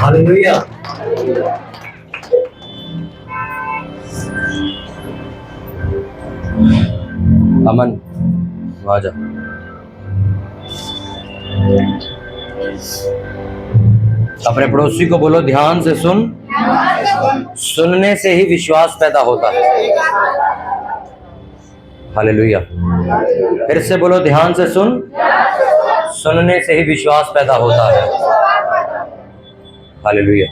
Hallelujah. अमन आ जा। अपने पड़ोसी को बोलो ध्यान से सुन। सुनने से ही विश्वास पैदा होता है। हालेलुया। फिर से बोलो ध्यान से सुन। सुनने से ही विश्वास पैदा होता है। हालेलुया।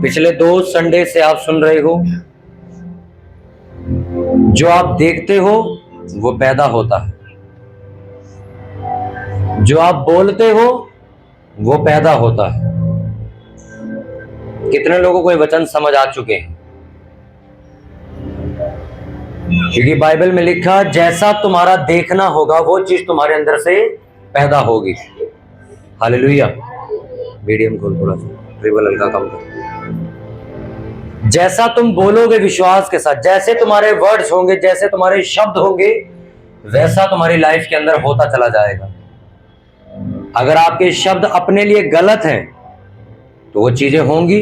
पिछले 2 संडे से आप सुन रहे हो, जो आप देखते हो वो पैदा होता है, जो आप बोलते हो वो पैदा होता है। कितने लोगों को ये वचन समझ आ चुके हैं? क्योंकि बाइबल में लिखा जैसा तुम्हारा देखना होगा वो चीज तुम्हारे अंदर से पैदा होगी। हालेलुया। मीडियम खोल थोड़ा सा, ट्रिबल हल्का कम कर। जैसा तुम बोलोगे विश्वास के साथ, जैसे तुम्हारे वर्ड्स होंगे, जैसे तुम्हारे शब्द होंगे, वैसा तुम्हारी लाइफ के अंदर होता चला जाएगा। अगर आपके शब्द अपने लिए गलत हैं तो वो चीजें होंगी।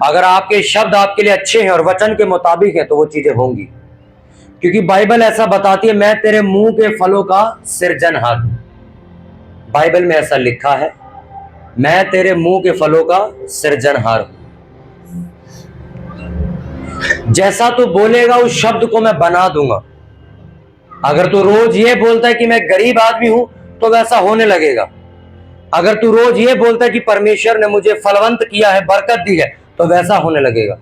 अगर आपके शब्द आपके लिए अच्छे हैं और वचन के मुताबिक हैं तो वो चीजें होंगी। क्योंकि बाइबल ऐसा बताती है, मैं तेरे मुंह के फलों का सृजनहार हूं। बाइबल में ऐसा लिखा है, मैं तेरे मुंह के फलों का सृजनहार हूं। जैसा तू बोलेगा उस शब्द को मैं बना दूंगा। अगर तू रोज ये बोलता है कि मैं गरीब आदमी हूं तो वैसा होने लगेगा। अगर तू रोज ये बोलता है कि परमेश्वर ने मुझे फलवंत किया है, बरकत दी है, तो वैसा होने लगेगा।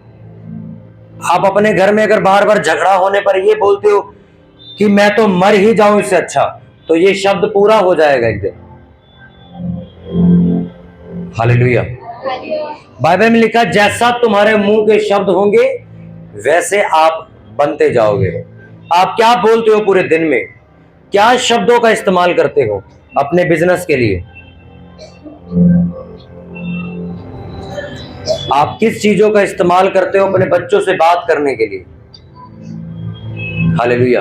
आप अपने घर में अगर बार बार झगड़ा होने पर ये बोलते हो कि मैं तो मर ही जाऊं इससे अच्छा, तो ये शब्द पूरा हो जाएगा एक दिन। हालेलुया। बाइबल में लिखा जैसा तुम्हारे मुंह के शब्द होंगे वैसे आप बनते जाओगे। आप क्या बोलते हो पूरे दिन में, क्या शब्दों का इस्तेमाल करते हो अपने बिजनेस के लिए, आप किस चीजों का इस्तेमाल करते हो अपने बच्चों से बात करने के लिए। हालेलुया।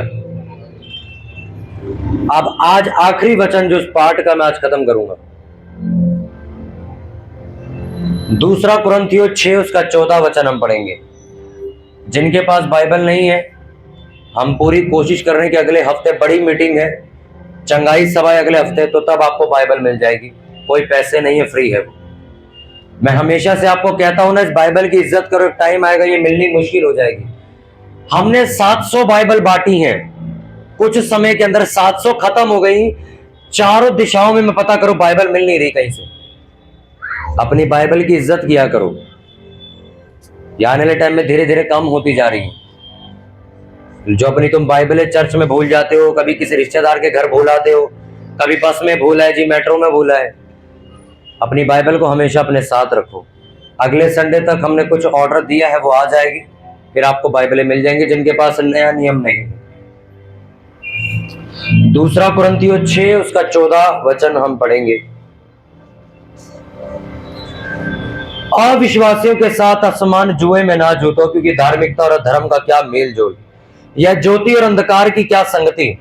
अब आज आखिरी वचन जो इस पाठ का मैं आज खत्म करूंगा, 2 कुरिन्थियों 6 उसका 14 वचन हम पढ़ेंगे। जिनके पास बाइबल नहीं है, हम पूरी कोशिश कर रहे हैं कि अगले हफ्ते बड़ी मीटिंग है, चंगाई सभा अगले हफ्ते, तो तब आपको बाइबल मिल जाएगी। कोई पैसे नहीं है, फ्री है। मैं हमेशा से आपको कहता हूं ना, इस बाइबल की इज्जत करो, एक टाइम आएगा ये मिलनी मुश्किल हो जाएगी। हमने 700 बाइबल बांटी हैं, कुछ समय के अंदर 700 खत्म हो गई। चारों दिशाओं में मैं पता करूं बाइबल मिल नहीं रही कहीं से। अपनी बाइबल की इज्जत किया करो। आने वाले टाइम में धीरे धीरे कम होती जा रही है। जो अपनी तुम बाइबल चर्च में भूल जाते हो, कभी किसी रिश्तेदार के घर भूल आते हो, कभी बस में भूला है जी, मेट्रो में भूला है। अपनी बाइबल को हमेशा अपने साथ रखो। अगले संडे तक हमने कुछ ऑर्डर दिया है, वो आ जाएगी, फिर आपको बाइबलें मिल जाएंगी जिनके पास नया नियम नहीं है। 2 कुरिन्थियों 6 उसका 14 वचन हम पढ़ेंगे। अविश्वासियों के साथ असमान जुए में ना जूतो, क्योंकि धार्मिकता और अधर्म का क्या मेल जोल, या ज्योति और अंधकार की क्या संगति,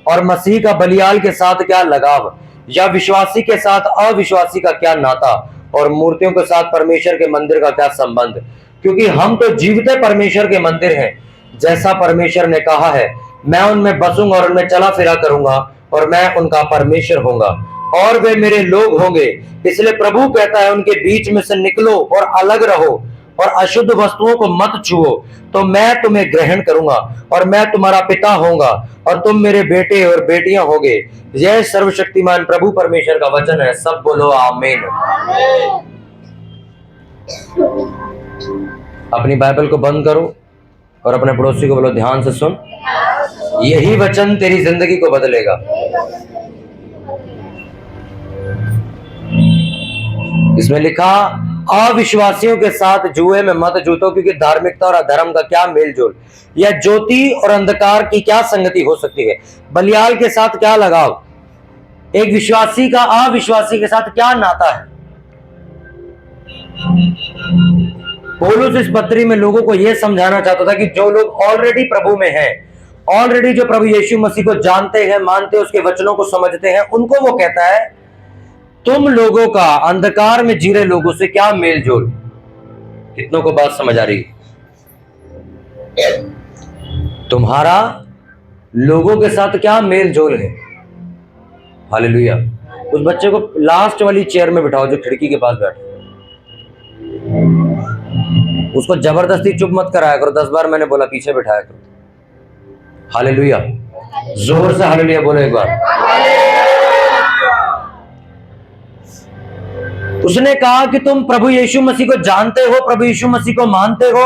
और मसीह का बलियाल के साथ क्या लगाव, या विश्वासी के साथ अविश्वासी का क्या नाता, और मूर्तियों के साथ परमेश्वर के मंदिर का क्या संबंध। क्योंकि हम तो जीवते परमेश्वर के मंदिर हैं। जैसा परमेश्वर ने कहा है, मैं उनमें बसूंगा और उनमें चला फिरा करूंगा, और मैं उनका परमेश्वर होऊंगा और वे मेरे लोग होंगे। इसलिए प्रभु कहता है, उनके बीच में से निकलो और अलग रहो और अशुद्ध वस्तुओं को मत छुओ, तो मैं तुम्हें ग्रहण करूंगा और मैं तुम्हारा पिता होऊंगा और तुम मेरे बेटे और बेटियां होगे। यह सर्वशक्तिमान प्रभु परमेश्वर का वचन है। सब बोलो आमीन। अपनी बाइबल को बंद करो और अपने पड़ोसी को बोलो ध्यान से सुन, यही वचन तेरी जिंदगी को बदलेगा। इसमें लिखा, अविश्वासियों के साथ जुए में मत जूतो, क्योंकि धार्मिकता और अधर्म का क्या मेलजोल, या ज्योति और अंधकार की क्या संगति हो सकती है, बलियाल के साथ क्या लगाव, एक विश्वासी का अविश्वासी के साथ क्या नाता है। पौलुस इस पत्री में लोगों को यह समझाना चाहता था कि जो लोग ऑलरेडी प्रभु में हैं, ऑलरेडी जो प्रभु यीशु मसीह को जानते हैं, मानते हैं, उसके वचनों को समझते हैं, उनको वो कहता है तुम लोगों का अंधकार में जी रहे लोगों से क्या मेल जोल। कितनों को बात समझ आ रही है? तुम्हारा लोगों के साथ क्या मेल जोल है। हालेलुया। उस बच्चे को लास्ट वाली चेयर में बिठाओ जो खिड़की के पास बैठा, उसको जबरदस्ती चुप मत कराया करो। 10 बार मैंने बोला पीछे बिठाया करो। हालेलुया। जोर से हालेलुया बोलो एक बार। उसने कहा कि तुम प्रभु यीशु मसीह को जानते हो, प्रभु यीशु मसीह को मानते हो,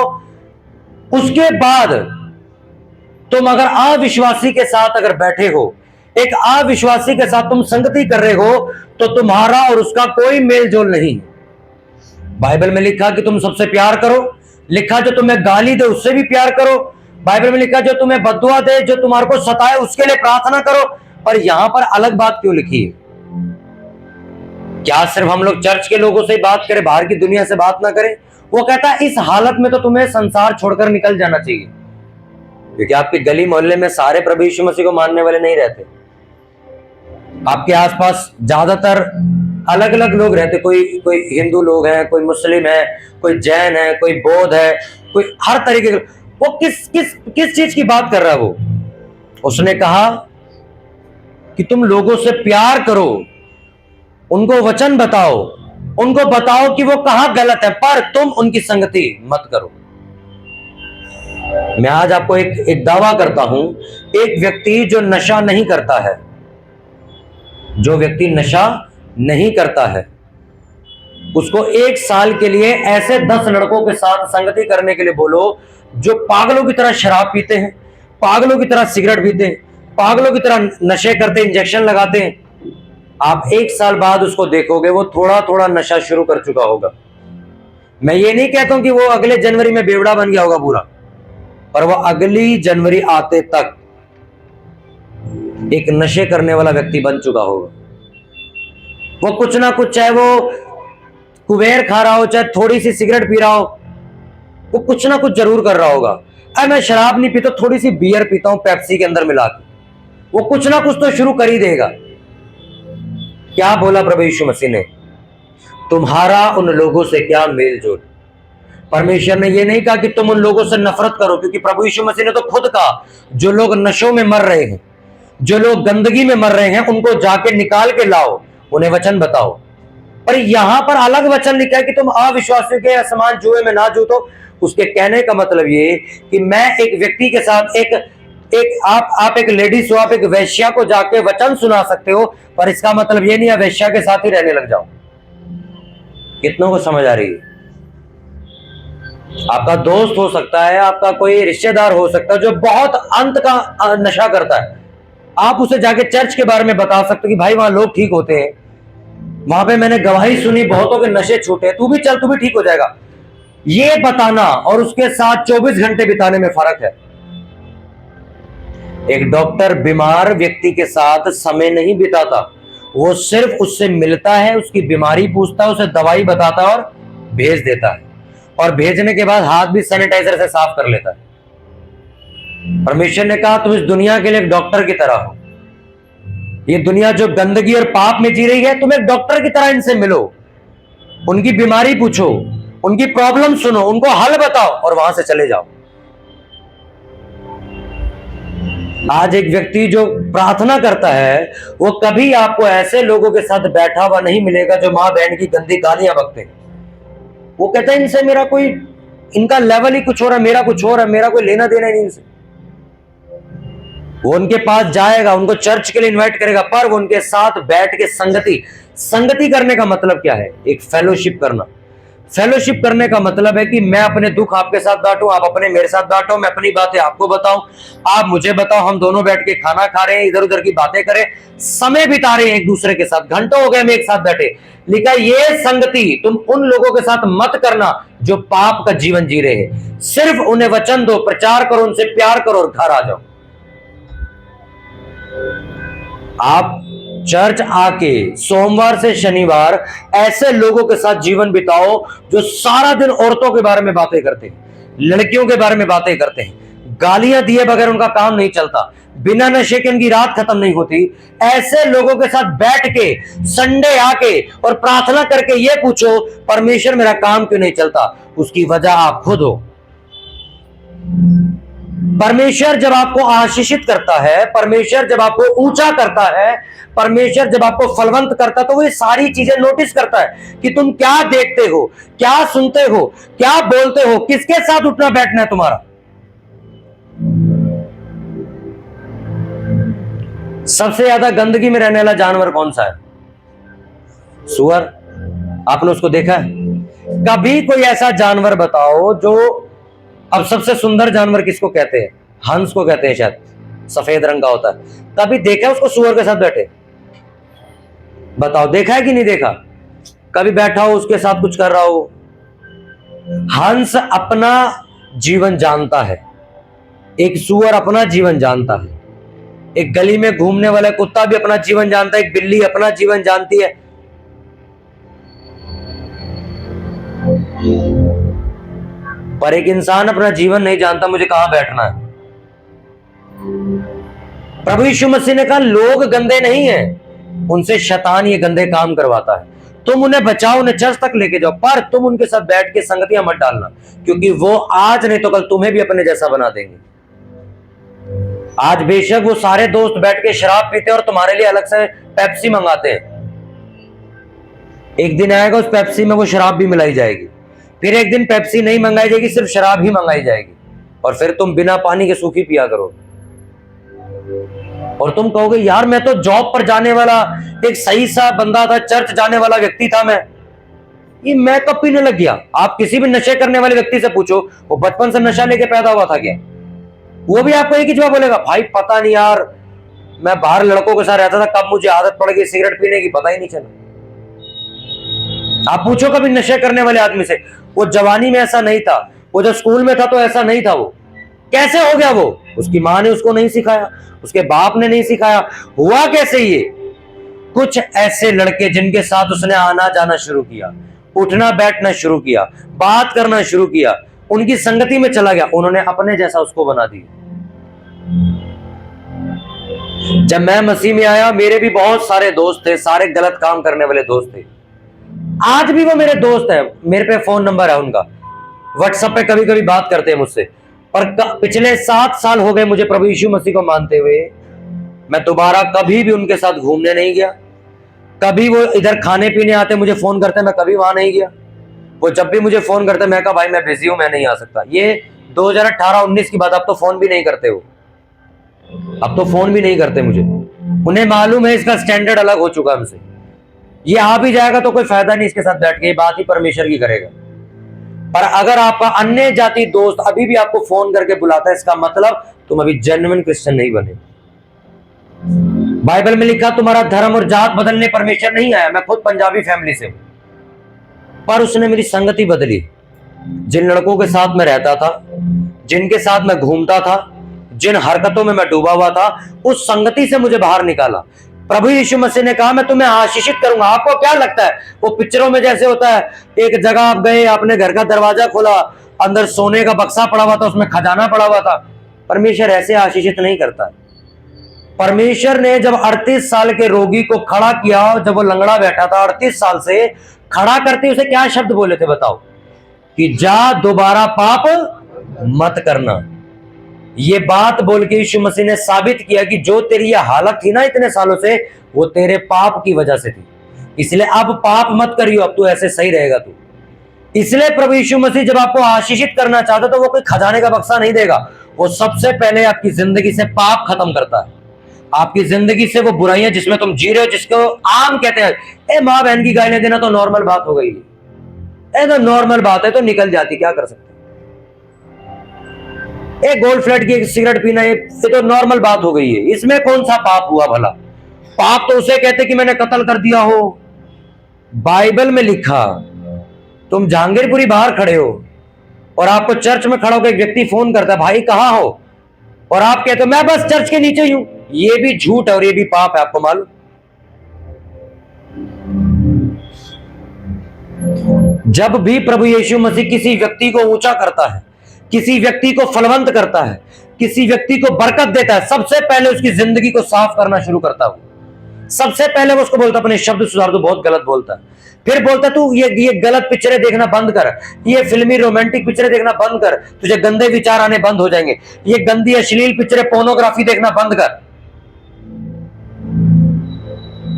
उसके बाद तुम अगर अविश्वासी के साथ अगर बैठे हो, एक अविश्वासी के साथ तुम संगति कर रहे हो, तो तुम्हारा और उसका कोई मेल जोल नहीं। बाइबल में लिखा कि तुम सबसे प्यार करो, लिखा जो तुम्हें गाली दे उससे भी प्यार करो, बाइबल में लिखा जो तुम्हें बद्दुआ दे, जो तुम्हारे को सताए उसके लिए प्रार्थना करो। पर यहां पर अलग बात क्यों लिखी है? क्या सिर्फ हम लोग चर्च के लोगों से ही बात करें, बाहर की दुनिया से बात ना करें? वो कहता है इस हालत में तो तुम्हें संसार छोड़कर निकल जाना चाहिए, क्योंकि आपकी गली मोहल्ले में सारे प्रभु यीशु मसीह को मानने वाले नहीं रहते। आपके आसपास ज्यादातर अलग अलग लोग रहते, कोई हिंदू लोग हैं, कोई मुस्लिम है, कोई जैन है, कोई बौद्ध है, कोई हर तरीके के। वो किस चीज की बात कर रहा है वो? उसने कहा कि तुम लोगों से प्यार करो, उनको वचन बताओ, उनको बताओ कि वो कहां गलत है, पर तुम उनकी संगति मत करो। मैं आज आपको एक दावा करता हूं, एक व्यक्ति जो नशा नहीं करता है, जो व्यक्ति नशा नहीं करता है, उसको 1 साल के लिए ऐसे 10 लड़कों के साथ संगति करने के लिए बोलो जो पागलों की तरह शराब पीते हैं, पागलों की तरह सिगरेट पीते हैं, पागलों की तरह नशे करते, इंजेक्शन लगाते हैं। आप 1 साल बाद उसको देखोगे वो थोड़ा थोड़ा नशा शुरू कर चुका होगा। मैं ये नहीं कहता हूं कि वो अगले जनवरी में बेवड़ा बन गया होगा पूरा, पर वो अगली जनवरी आते तक एक नशे करने वाला व्यक्ति बन चुका होगा। वो कुछ ना कुछ, चाहे वो कुबेर खा रहा हो, चाहे थोड़ी सी सिगरेट पी रहा हो, वो कुछ ना कुछ जरूर कर रहा होगा। अरे मैं शराब नहीं पीता, थोड़ी सी बियर पीता हूं पेप्सी के अंदर मिला के, वो कुछ ना कुछ तो शुरू कर ही देगा। क्या बोला प्रभु यीशु मसीह ने? तुम्हारा उन लोगों से क्या मेल जोल। परमेश्वर ने यह नहीं कहा कि तुम उन लोगों से नफरत करो, क्योंकि प्रभु यीशु मसीह ने तो खुद कहा जो लोग नशों में मर रहे हैं, जो लोग गंदगी में मर रहे हैं, उनको जाके निकाल के लाओ, उन्हें वचन बताओ। पर यहां पर अलग वचन लिखा है कि तुम अविश्वासियों के समान जुए में ना जूतो। उसके कहने का मतलब ये कि मैं एक व्यक्ति के साथ आप एक लेडीज हो, आप एक वैश्या को जाके वचन सुना सकते हो, पर इसका मतलब ये नहीं है वैश्या के साथ ही रहने लग जाओ। कितनों को समझ आ रही है? आपका दोस्त हो सकता है, आपका कोई रिश्तेदार हो सकता है जो बहुत अंत का नशा करता है, आप उसे जाके चर्च के बारे में बता सकते हो कि भाई वहां लोग ठीक होते हैं, वहां पे मैंने गवाही सुनी बहुतों के नशे छूटे, तू भी चल, तू भी ठीक हो जाएगा। ये बताना और उसके साथ 24 घंटे बिताने में फर्क है। एक डॉक्टर बीमार व्यक्ति के साथ समय नहीं बिताता, वो सिर्फ उससे मिलता है, उसकी बीमारी पूछता है, उसे दवाई बताता है और भेज देता है, और भेजने के बाद हाथ भी सैनिटाइजर से साफ कर लेता है। परमेश्वर ने कहा तुम इस दुनिया के लिए एक डॉक्टर की तरह हो। ये दुनिया जो गंदगी और पाप में जी रही है, तुम एक डॉक्टर की तरह इनसे मिलो, उनकी बीमारी पूछो, उनकी प्रॉब्लम सुनो, उनको हल बताओ और वहां से चले जाओ। आज एक व्यक्ति जो प्रार्थना करता है, वो कभी आपको ऐसे लोगों के साथ बैठा हुआ नहीं मिलेगा जो मां बहन की गंदी गालियां बकते हैं। वो कहता है इनसे मेरा कोई, इनका लेवल ही कुछ हो रहा है, मेरा कुछ हो रहा है, मेरा कोई लेना देना नहीं इनसे। वो उनके पास जाएगा, उनको चर्च के लिए इनवाइट करेगा, पर वो उनके साथ बैठ के संगति करने का मतलब क्या है? एक फेलोशिप करना। फेलोशिप करने का मतलब है कि मैं अपने दुख आपके साथ बांटूं, आप अपने मेरे साथ बांटो, मैं अपनी बातें आपको बताऊं, आप मुझे बताओ, हम दोनों बैठ के खाना खा रहे हैं, इधर उधर की बातें करें, समय बिता रहे हैं एक दूसरे के साथ, घंटों हो गए हम एक साथ बैठे। लिखा ये संगति तुम उन लोगों के साथ मत करना जो पाप का जीवन जी रहे हैं। सिर्फ उन्हें वचन दो, प्रचार करो, उनसे प्यार करो और घर आ जाओ। आप चर्च आके सोमवार से शनिवार ऐसे लोगों के साथ जीवन बिताओ जो सारा दिन औरतों के बारे में बातें करते हैं, लड़कियों के बारे में बातें करते हैं, गालियां दिए बगैर उनका काम नहीं चलता, बिना नशे के उनकी रात खत्म नहीं होती। ऐसे लोगों के साथ बैठ के संडे आके और प्रार्थना करके ये पूछो परमेश्वर मेरा काम क्यों नहीं चलता, उसकी वजह आप खुद हो। परमेश्वर जब आपको आशीषित करता है, परमेश्वर जब आपको ऊंचा करता है, परमेश्वर जब आपको फलवंत करता है, तो वो ये सारी चीजें नोटिस करता है कि तुम क्या देखते हो, क्या सुनते हो, क्या बोलते हो, किसके साथ उठना बैठना है तुम्हारा। सबसे ज्यादा गंदगी में रहने वाला जानवर कौन सा है? सुअर। आपने उसको देखा है? कभी कोई ऐसा जानवर बताओ जो, अब सबसे सुंदर जानवर किसको कहते हैं? हंस को कहते हैं, शायद सफेद रंग का होता है। कभी देखा है उसको सुअर के साथ बैठे? बताओ, देखा है कि नहीं देखा? कभी बैठा हो उसके साथ कुछ कर रहा हो? हंस अपना जीवन जानता है, एक सुअर अपना जीवन जानता है, एक गली में घूमने वाला कुत्ता भी अपना जीवन जानता है, एक बिल्ली अपना जीवन जानती है। पर एक इंसान अपना जीवन नहीं जानता, मुझे कहां बैठना है। प्रभु यीशु मसीह ने कहा लोग गंदे नहीं हैं, उनसे शैतान ये गंदे काम करवाता है। तुम उन्हें बचाओ, उन्हें चर्च तक लेके जाओ, पर तुम उनके साथ बैठ के संगतियां मत डालना, क्योंकि वो आज नहीं तो कल तुम्हें भी अपने जैसा बना देंगे। आज बेशक वो सारे दोस्त बैठ के शराब पीते हैं और तुम्हारे लिए अलग से पेप्सी मंगाते हैं। एक दिन आएगा उस पेप्सी में वो शराब भी मिलाई जाएगी, फिर एक दिन पेप्सी नहीं मंगाई जाएगी, सिर्फ शराब ही मंगाई जाएगी, और फिर तुम बिना पानी के सूखी पिया करो। और तुम कहोगे यार मैं तो जॉब पर जाने वाला एक सही सा बंदा था, चर्च जाने वाला व्यक्ति था, मैं कब पीने लग गया। आप किसी भी नशे करने वाले व्यक्ति से पूछो, वो बचपन से नशा लेके पैदा हुआ था क्या? वो भी आपको एक ही जवाब बोलेगा, भाई पता नहीं यार, मैं बाहर लड़कों के साथ रहता था, कब मुझे आदत पड़ गई सिगरेट पीने की पता ही नहीं चला। आप पूछो कभी नशे करने वाले आदमी से, वो जवानी में ऐसा नहीं था, वो जब स्कूल में था तो ऐसा नहीं था, वो कैसे हो गया? वो उसकी माँ ने उसको नहीं सिखाया, उसके बाप ने नहीं सिखाया, हुआ कैसे? ये कुछ ऐसे लड़के जिनके साथ उसने आना जाना शुरू किया, उठना बैठना शुरू किया, बात करना शुरू किया, उनकी संगति में चला गया, उन्होंने अपने जैसा उसको बना दिया। जब मैं मसीह में आया मेरे भी बहुत सारे दोस्त थे, सारे गलत काम करने वाले दोस्त थे। आज भी वो मेरे दोस्त हैं, मेरे पे फोन नंबर है उनका, व्हाट्सएप पे कभी कभी बात करते हैं मुझसे। और पिछले 7 साल हो गए मुझे प्रभु यीशु मसीह को मानते हुए, मैं दोबारा कभी भी उनके साथ घूमने नहीं गया। कभी वो इधर खाने पीने आते मुझे फोन करते, मैं कभी वहां नहीं गया। वो जब भी मुझे फोन करते मैं कहा भाई मैं बिजी हूं, मैं नहीं आ सकता। ये 2018-19 की बात, अब तो फोन भी नहीं करते हो, अब तो फोन भी नहीं करते मुझे। उन्हें मालूम है इसका स्टैंडर्ड अलग हो चुका हमसे, ये आ भी जाएगा तो कोई फायदा नहीं इसके साथ बैठ के, ये बात ही परमेश्वर की करेगा। पर अगर आपका अन्य जाति दोस्त अभी भी आपको फोन करके बुलाता है, इसका मतलब तुम अभी जेन्युइन क्रिश्चियन नहीं बने। बाइबल में लिखा तुम्हारा धर्म और जात बदलने परमेश्वर नहीं आया। मैं खुद पंजाबी फैमिली से हूं, पर उसने मेरी संगति बदली। जिन लड़कों के साथ मैं रहता था, जिनके साथ मैं घूमता था, जिन हरकतों में मैं डूबा हुआ था, उस संगति से मुझे बाहर निकाला। प्रभु यीशु मसीह ने कहा मैं तुम्हें आशीषित करूंगा। आपको क्या लगता है वो पिक्चरों में जैसे होता है, एक जगह आप गए, आपने घर का दरवाजा खोला, अंदर सोने का बक्सा पड़ा हुआ था, उसमें खजाना पड़ा हुआ था? परमेश्वर ऐसे आशीषित नहीं करता है। परमेश्वर ने जब 38 साल के रोगी को खड़ा किया, जब वो लंगड़ा बैठा था 38 साल से, खड़ा करते उसे क्या शब्द बोले थे बताओ? कि जा दोबारा पाप मत करना। ये बात बोल के यीशु मसीह ने साबित किया कि जो तेरी ये हालत थी ना इतने सालों से, वो तेरे पाप की वजह से थी, इसलिए अब पाप मत करियो, अब तू ऐसे सही रहेगा तू। इसलिए प्रभु यीशु मसीह जब आपको आशीषित करना चाहता तो वो कोई खजाने का बक्सा नहीं देगा, वो सबसे पहले आपकी जिंदगी से पाप खत्म करता है। आपकी जिंदगी से वो बुराइयां जिसमें तुम जी रहे हो, जिसको आम कहते हैं, ए माँ बहन की गालियां देना तो नॉर्मल बात हो गई, तो नॉर्मल बात है, तो निकल जाती, क्या कर सकते। एक गोल्ड फ्लैट की सिगरेट पीना ये तो नॉर्मल बात हो गई है, इसमें कौन सा पाप हुआ भला? पाप तो उसे कहते कि मैंने कत्ल कर दिया हो। बाइबल में लिखा, तुम जहांगीरपुरी बाहर खड़े हो और आपको चर्च में खड़ा होकर एक व्यक्ति फोन करता है, भाई कहां हो? और आप कहते हो मैं बस चर्च के नीचे ही हूं। ये भी झूठ है और ये भी पाप है, आपको मालूम? जब भी प्रभु यीशु मसीह किसी व्यक्ति को ऊंचा करता है, किसी व्यक्ति को फलवंत करता है, किसी व्यक्ति को बरकत देता है, सबसे पहले उसकी जिंदगी को साफ करना शुरू करता हूं। सबसे पहले वो उसको बोलता अपने शब्द सुधार, तो बहुत गलत बोलता है। फिर बोलता तू ये गलत पिक्चरें देखना बंद कर, ये फिल्मी रोमांटिक पिक्चरें देखना बंद कर, तुझे गंदे विचार आने बंद हो जाएंगे, ये गंदी अश्लील पिक्चरें पोर्नोग्राफी देखना बंद कर।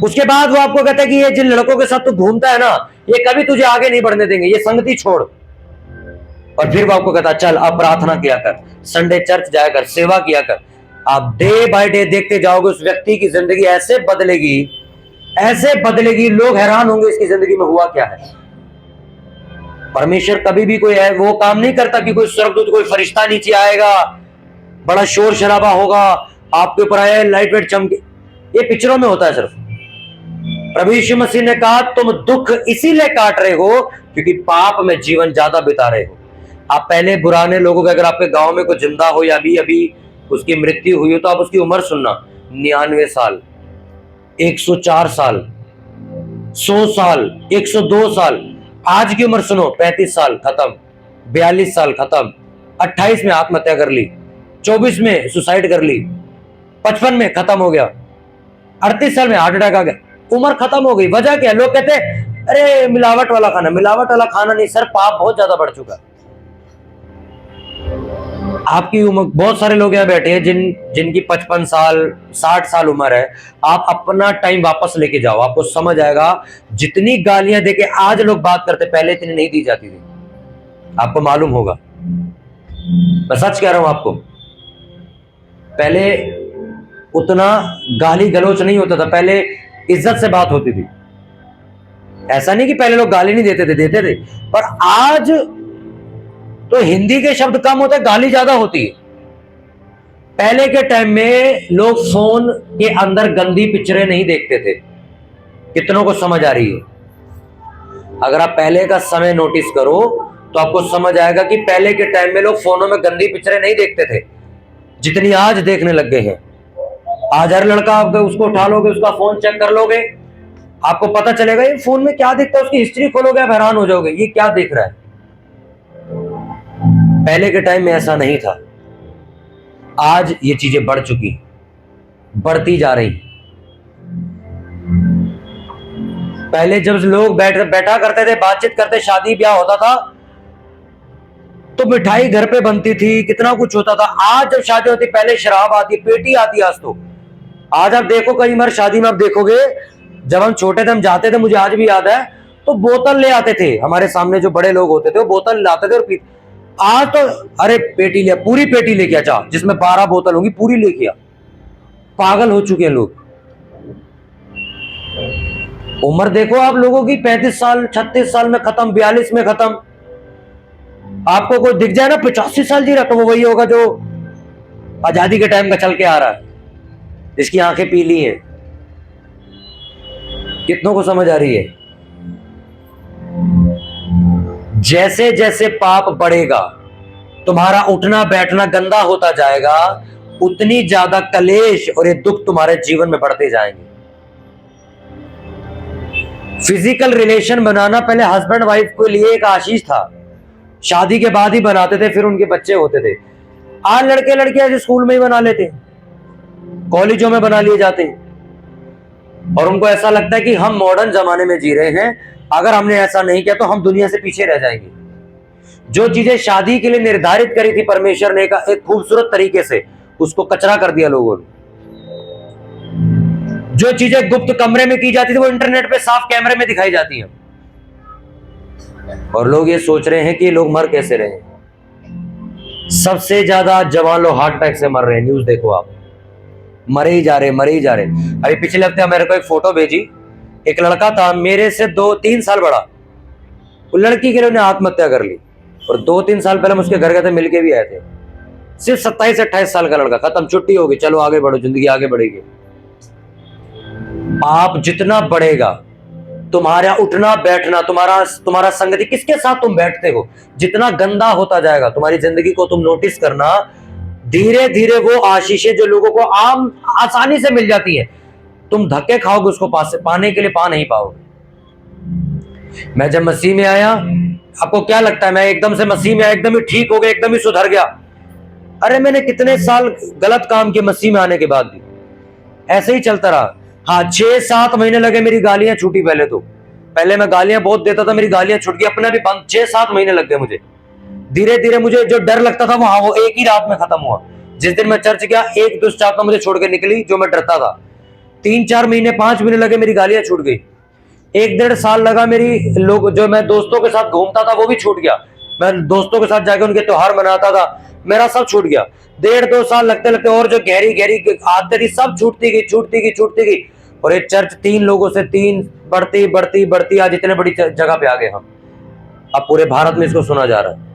उसके बाद वो आपको कहता है कि ये जिन लड़कों के साथ तू घूमता है ना, ये कभी तुझे आगे नहीं बढ़ने देंगे, ये संगति छोड़। और फिर वो आपको कहता है चल अब प्रार्थना किया कर, संडे चर्च जाया कर, सेवा किया कर। आप डे बाय डे देखते जाओगे उस व्यक्ति की जिंदगी ऐसे बदलेगी, लोग हैरान होंगे इसकी जिंदगी में हुआ क्या है। परमेश्वर कभी भी कोई वो काम नहीं करता कि कोई स्वर्गदूत, कोई फरिश्ता नीचे आएगा, बड़ा शोर शराबा होगा, आपके ऊपर आए लाइट वेट चमके। ये पिक्चरों में होता है सिर्फ। प्रभु यीशु मसीह ने कहा तुम दुख इसीलिए काट रहे हो क्योंकि पाप में जीवन ज्यादा बिता रहे हो। आप पहले पुराने लोगों के, अगर आपके गांव में कोई जिंदा हो या अभी उसकी मृत्यु हुई हो तो आप उसकी उम्र सुनना, 99 साल, 104 साल, 100 साल, 102 साल। आज की उम्र सुनो, 35 साल खत्म, 42 साल खत्म, 28 में आत्महत्या कर ली, 24 में सुसाइड कर ली, 55 में खत्म हो गया, 38 साल में हार्ट अटैक आ गया, उम्र खत्म हो गई। वजह क्या? लोग कहते हैं अरे मिलावट वाला खाना नहीं सर, पाप बहुत ज्यादा बढ़ चुका। आपकी उम्र, बहुत सारे लोग यहाँ बैठे हैं जिनकी 55 साल 60 साल उम्र है। आप अपना टाइम वापस लेके जाओ, आपको समझ आएगा जितनी गालियां देके आज लोग बात करते पहले इतनी नहीं दी जाती थी, आपको मालूम होगा। मैं सच कह रहा हूं आपको, पहले उतना गाली गलौच नहीं होता था, पहले इज्जत से बात होती थी। ऐसा नहीं कि पहले लोग गाली नहीं देते थे, पर आज तो हिंदी के शब्द कम होते, गाली ज्यादा होती है। पहले के टाइम में लोग फोन के अंदर गंदी पिक्चरें नहीं देखते थे। कितनों को समझ आ रही है? अगर आप पहले का समय नोटिस करो तो आपको समझ आएगा कि पहले के टाइम में लोग फोनों में गंदी पिक्चरें नहीं देखते थे जितनी आज देखने लग गए हैं। आज हर लड़का, आप उसको उठा लोगे, उसका फोन चेक कर लोगे, आपको पता चलेगा ये फोन में क्या दिखता है, उसकी हिस्ट्री खोलोगे, आप हैरान हो जाओगे ये क्या देख रहा है। पहले के टाइम में ऐसा नहीं था। आज ये चीजें बढ़ चुकी, बढ़ती जा रही। पहले जब लोग बैठा करते थे, बातचीत करते, शादी ब्याह होता था तो मिठाई घर पे बनती थी, कितना कुछ होता था। आज जब शादी होती, पहले शराब आती, पेटी आती। आज आप देखो कई बार शादी में आप देखोगे, जब हम छोटे थे हम जाते थे, मुझे आज भी याद है, तो बोतल ले आते थे। हमारे सामने जो बड़े लोग होते थे वो बोतल लाते थे और पीते। आज तो अरे पेटी ले, पूरी पेटी लेके आ, जा जिसमें 12 बोतल होंगी पूरी लेके आ। पागल हो चुके हैं लोग। उम्र देखो आप लोगों की, 35 साल 36 साल में खत्म, 42 में खत्म। आपको कोई दिख जाए ना 85 साल जी रहा, तो वो वही होगा जो आजादी के टाइम का चल के आ रहा है, जिसकी आंखें पीली हैं। कितनों को समझ आ रही है? जैसे जैसे पाप बढ़ेगा, तुम्हारा उठना बैठना गंदा होता जाएगा, उतनी ज्यादा कलेश और ये दुख तुम्हारे जीवन में बढ़ते जाएंगे। फिजिकल रिलेशन बनाना पहले हस्बैंड वाइफ के लिए एक आशीष था, शादी के बाद ही बनाते थे, फिर उनके बच्चे होते थे। आज लड़के लड़कियां स्कूल में ही बना लेते, कॉलेजों में बना लिए जाते, और उनको ऐसा लगता है कि हम मॉडर्न जमाने में जी रहे हैं। अगर हमने ऐसा नहीं किया तो हम दुनिया से पीछे रह जाएंगे। जो चीजें शादी के लिए निर्धारित करी थी परमेश्वर ने एक खूबसूरत तरीके से, उसको कचरा कर दिया लोगों ने। जो चीजें गुप्त कमरे में की जाती थी वो इंटरनेट पे साफ कैमरे में दिखाई जाती हैं, और लोग ये सोच रहे हैं कि लोग मर कैसे रहे हैं। सबसे ज्यादा जवान लोग हार्ट अटैक से मर रहे हैं। न्यूज देखो आप, मरे ही जा रहे। अभी पिछले हफ्ते मेरे को एक फोटो भेजी, एक लड़का था मेरे से 2-3 साल बड़ा, वो लड़की के लिए उन्हें आत्महत्या कर ली, और 2-3 साल पहले हम उसके घर गए थे, मिलके भी आए थे। सिर्फ 27-28 साल का लड़का, खत्म, छुट्टी होगी, चलो आगे बढ़ो, जिंदगी आगे बढ़ेगी। आप जितना बढ़ेगा, तुम्हारा उठना बैठना, तुम्हारा संगति, किसके साथ तुम बैठते हो, जितना गंदा होता जाएगा तुम्हारी जिंदगी को, तुम नोटिस करना धीरे धीरे वो आशीषें जो लोगों को आसानी से मिल जाती है, तुम धक्के खाओगे उसको पाने के लिए, पा नहीं पाओगे। मैं जब मसीह में आया, आपको क्या लगता है मैं एकदम से मसीह में आया एकदम ही ठीक हो गया, एकदम ही सुधर गया? अरे मैंने कितने साल गलत काम किए मसीह में आने के बाद भी, ऐसे ही चलता रहा। हाँ, 6-7 महीने लगे मेरी गालियां छूटी। पहले मैं गालियां बहुत देता था, मेरी गालियां छूट गई अपने भी बंद। 6-7 महीने लग गए मुझे। धीरे धीरे मुझे जो डर लगता था वो एक ही रात में खत्म हुआ। जिस दिन मैं चर्च गया, एक दुष्ट आत्मा मुझे छोड़ के निकली जो मैं डरता था। 3-4 महीने 5 महीने लगे, मेरी गालियां छूट गई। 1-1.5 साल लगा, मेरी लोग जो मैं दोस्तों के साथ घूमता था वो भी छूट गया। मैं दोस्तों के साथ जाके उनके त्योहार मनाता था, मेरा सब छूट गया। 1.5-2 साल लगते लगते और जो गहरी गहरी आदतें थी सब छूटती गई। और एक चर्च 3 लोगों से 3 बढ़ती आज इतने बड़ी जगह पे आ गए हम। अब पूरे भारत में इसको सुना जा रहा है।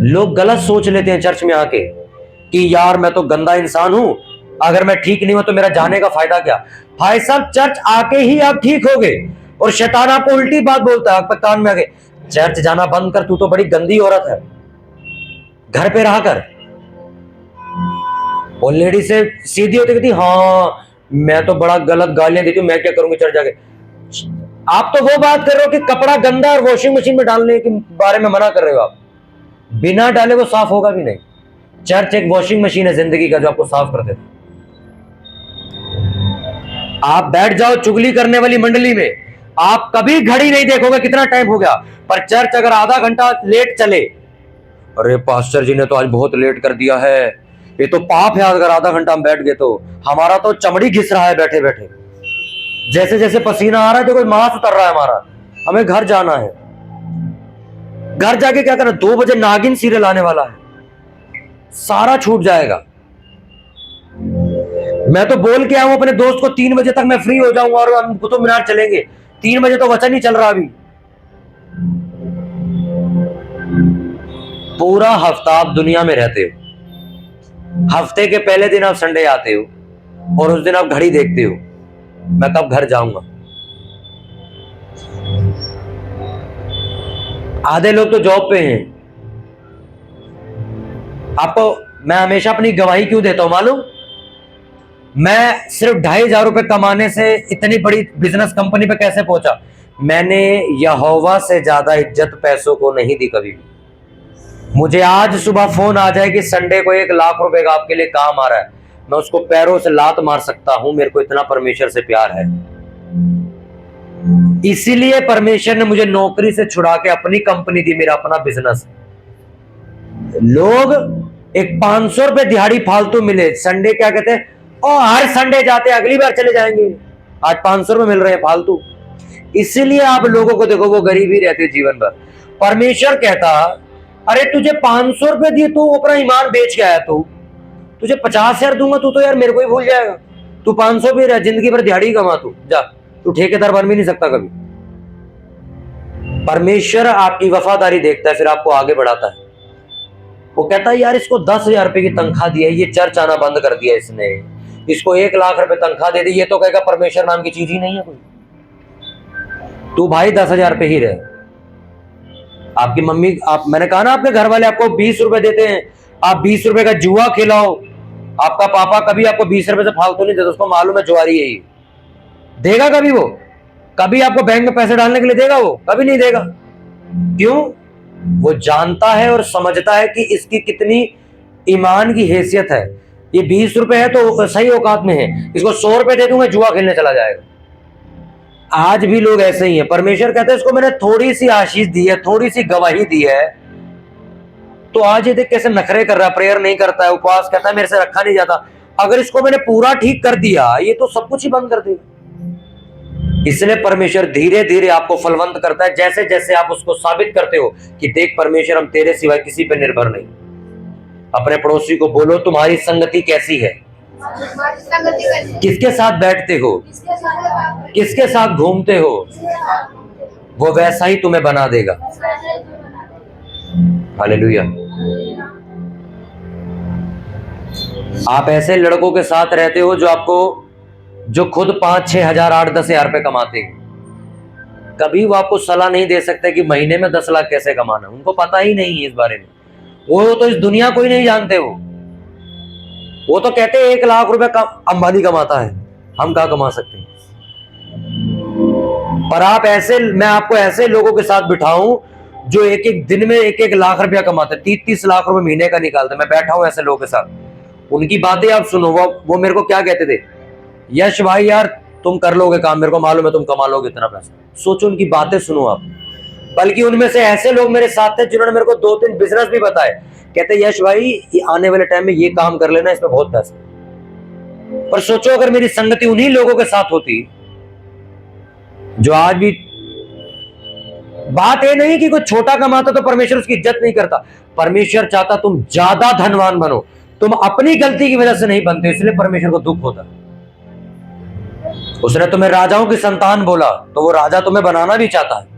लोग गलत सोच लेते हैं चर्च में आके कि यार मैं तो गंदा इंसान हूं, अगर मैं ठीक नहीं हूं तो मेरा जाने का फायदा क्या। भाई साहब, चर्च आके ही आप ठीक हो गए और शैतान आपको उल्टी बात बोलता है आपके कान में आके, चर्च जाना बंद कर, तू तो बड़ी गंदी औरत है, घर पे रहा कर। और लेडी से सीधी होती कहती हाँ मैं तो बड़ा गलत गालियां देती हूँ, मैं क्या करूंगी चर्च जाके। आप तो वो बात कर रहे हो कि कपड़ा गंदा और वॉशिंग मशीन में डालने के बारे में मना कर रहे हो। आप बिना डाले वो साफ होगा भी नहीं। चर्च एक वॉशिंग मशीन है जिंदगी का जो आपको साफ कर देता। आप बैठ जाओ चुगली करने वाली मंडली में, आप कभी घड़ी नहीं देखोगे कितना टाइम हो गया, पर चर्च अगर आधा घंटा लेट चले, अरे पास्टर जी ने तो आज बहुत लेट कर दिया है, ये तो पाप है अगर आधा घंटा हम बैठ गए तो। हमारा तो चमड़ी घिस रहा है बैठे बैठे, जैसे जैसे पसीना आ रहा है तो कोई मांस उतर रहा है हमारा। हमें घर जाना है, घर जाके क्या करना, 2 बजे नागिन सीरियल आने वाला है, सारा छूट जाएगा। मैं तो बोल के आया हूं अपने दोस्त को 3 बजे तक मैं फ्री हो जाऊंगा और हम कुतुब मीनार चलेंगे। 3 बजे तो वचन ही चल रहा अभी। पूरा हफ्ता आप दुनिया में रहते हो, हफ्ते के पहले दिन आप संडे आते हो और उस दिन आप घड़ी देखते हो मैं कब घर जाऊंगा। आधे लोग तो जॉब पे हैं। आपको मैं हमेशा अपनी गवाही क्यों देता हूं मालूम? मैं सिर्फ 2,500 रुपए कमाने से इतनी बड़ी बिजनेस कंपनी पे कैसे पहुंचा? मैंने यहोवा से ज्यादा इज्जत पैसों को नहीं दी कभी भी। मुझे आज सुबह फोन आ जाए कि संडे को 1 लाख रुपए का आपके लिए काम आ रहा है, मैं उसको पैरों से लात मार सकता हूं। मेरे को इतना परमेश्वर से प्यार है। इसीलिए परमेश्वर ने मुझे नौकरी से छुड़ा के अपनी कंपनी दी, मेरा अपना बिजनेस। लोग एक 500 रुपए दिहाड़ी फालतू मिले, संडे क्या कहते हैं, ओ हर संडे जाते अगली बार चले जाएंगे, आज 500 रुपए मिल रहे हैं फालतू। इसीलिए आप लोगों को देखो वो गरीब ही रहते जीवन भर। परमेश्वर कहता अरे तुझे 500 रुपए दिए, तू अपना ईमान बेच के आया, तू तुझे 50,000 दूंगा, तू तो यार मेरे को ही भूल जाएगा। तू 500 भी रह, जिंदगी भर दिहाड़ी कमा, तू जा, तू ठेकेदार बन भी नहीं सकता कभी। परमेश्वर आपकी वफादारी देखता है, फिर आपको आगे बढ़ाता है। वो कहता है यार इसको 10,000 रुपए की तनख्वाह दी है, ये चर्च आना बंद कर दिया इसने, इसको 1 लाख रुपए तनख्वाह दे दी, ये तो कहेगा परमेश्वर नाम की चीज ही नहीं है कोई। तू भाई 10,000 रुपए ही रहे। आपकी मम्मी, मैंने कहा ना आपके घर वाले आपको 20 रुपए देते हैं, आप 20 रुपए का जुआ खिलाओ, आपका पापा कभी आपको 20 रुपए से फालतू नहीं देता, उसको मालूम है जुआरी है ये। देगा कभी वो? कभी आपको बैंक में पैसे डालने के लिए देगा वो? कभी नहीं देगा। क्यों? वो जानता है और समझता है कि इसकी कितनी ईमान की हैसियत है। ये 20 रुपए है तो सही औकात में है, इसको 100 रुपए दे दूंगा जुआ खेलने चला जाएगा। आज भी लोग ऐसे ही हैं। परमेश्वर कहते हैं इसको मैंने थोड़ी सी आशीष दी है, थोड़ी सी गवाही दी है, तो आज ये देख कैसे नखरे कर रहा है, प्रेयर नहीं करता है, उपवास करता है, मेरे से रखा नहीं जाता। अगर इसको मैंने पूरा ठीक कर दिया, ये तो सब कुछ ही बंद कर देगा। इसलिए परमेश्वर धीरे धीरे आपको फलवंत करता है, जैसे जैसे आप उसको साबित करते हो कि देख परमेश्वर हम तेरे सिवाय किसी पे निर्भर नहीं। अपने पड़ोसी को बोलो तुम्हारी संगति कैसी है, किसके साथ बैठते हो, किसके साथ घूमते हो, वो वैसा ही तुम्हें बना देगा। हालेलुया। आप ऐसे लड़कों के साथ रहते हो जो खुद 5-6 हजार 8-10 हजार रुपए कमाते हैं, कभी वो आपको सलाह नहीं दे सकते कि महीने में 10 लाख कैसे कमाना, उनको पता ही नहीं है इस बारे में। वो तो इस दुनिया को ही नहीं जानते। वो तो कहते हैं 1 लाख रुपए अंबानी कमाता है, हम कहां कमा सकते हैं। पर मैं आपको ऐसे लोगों के साथ बिठाऊं जो एक एक दिन में 1-1 लाख रुपया कमाते, 30-30 लाख रुपए महीने का निकालते। मैं बैठा हूं ऐसे लोगों के साथ, उनकी बातें आप सुनो। वो मेरे को क्या कहते थे, यश भाई यार तुम कर लोगे काम, मेरे को मालूम है तुम कमा लोगे इतना पैसा। सोचो उनकी बातें सुनो आप। बल्कि उनमें से ऐसे लोग मेरे साथ थे जिन्होंने मेरे को 2-3 बिजनेस भी बताए। कहते यश भाई आने वाले टाइम में ये काम कर लेना, इसमें बहुत पैसा। पर सोचो अगर मेरी संगति उन्हीं लोगों के साथ होती जो आज भी, बात ये नहीं कि कोई छोटा कमाता तो परमेश्वर उसकी इज्जत नहीं करता। परमेश्वर चाहता तुम ज्यादा धनवान बनो, तुम अपनी गलती की वजह से नहीं बनते, इसलिए परमेश्वर को दुख होता। उसने तुम्हें राजाओं की संतान बोला तो वो राजा तुम्हें बनाना भी चाहता है।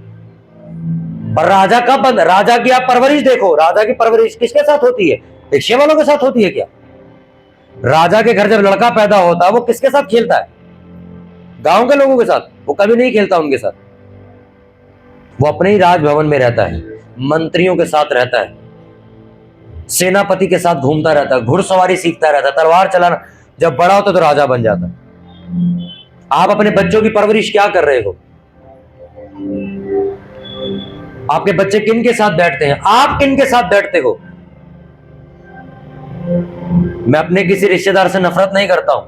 पर राजा कब बन, राजा की आप परवरिश देखो, राजा की परवरिश किसके साथ होती है? रिक्शे वालों के साथ होती है क्या? राजा के घर जब लड़का पैदा होता है वो किसके साथ खेलता है? गांव के लोगों के साथ? वो कभी नहीं खेलता उनके साथ। वो अपने ही राजभवन में रहता है, मंत्रियों के साथ रहता है, सेनापति के साथ घूमता रहता है, घुड़सवारी सीखता रहता है, तलवार चलाना। जब बड़ा होता तो राजा बन जाता। आप अपने बच्चों की परवरिश क्या कर रहे हो? आपके बच्चे किन के साथ बैठते हैं? आप किन के साथ बैठते हो? मैं अपने किसी रिश्तेदार से नफरत नहीं करता हूं,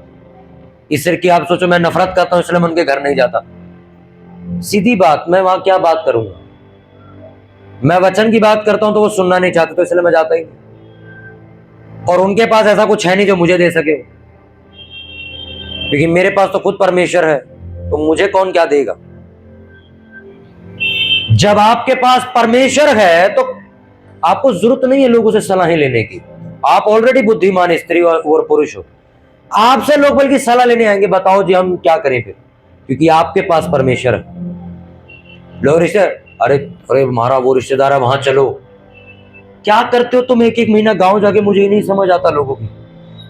इसलिए कि आप सोचो मैं नफरत करता हूं इसलिए मैं उनके घर नहीं जाता। सीधी बात, मैं वहां क्या बात करूंगा? मैं वचन की बात करता हूं तो वो सुनना नहीं चाहते, तो इसलिए मैं जाता ही नहीं। और उनके पास ऐसा कुछ है नहीं जो मुझे दे सके, क्योंकि मेरे पास तो खुद परमेश्वर है, तो मुझे कौन क्या देगा? जब आपके पास परमेश्वर है तो आपको जरूरत नहीं है लोगों से सलाहें लेने की। आप ऑलरेडी बुद्धिमान स्त्री और पुरुष हो। आपसे लोग बल्कि सलाह लेने आएंगे, बताओ जी हम क्या करें फिर, क्योंकि आपके पास परमेश्वर है। लोग रिश्ते, अरे अरे हमारा वो रिश्तेदार है वहां चलो। क्या करते हो तुम 1-1 महीना गांव जाके? मुझे ही नहीं समझ आता लोगों की,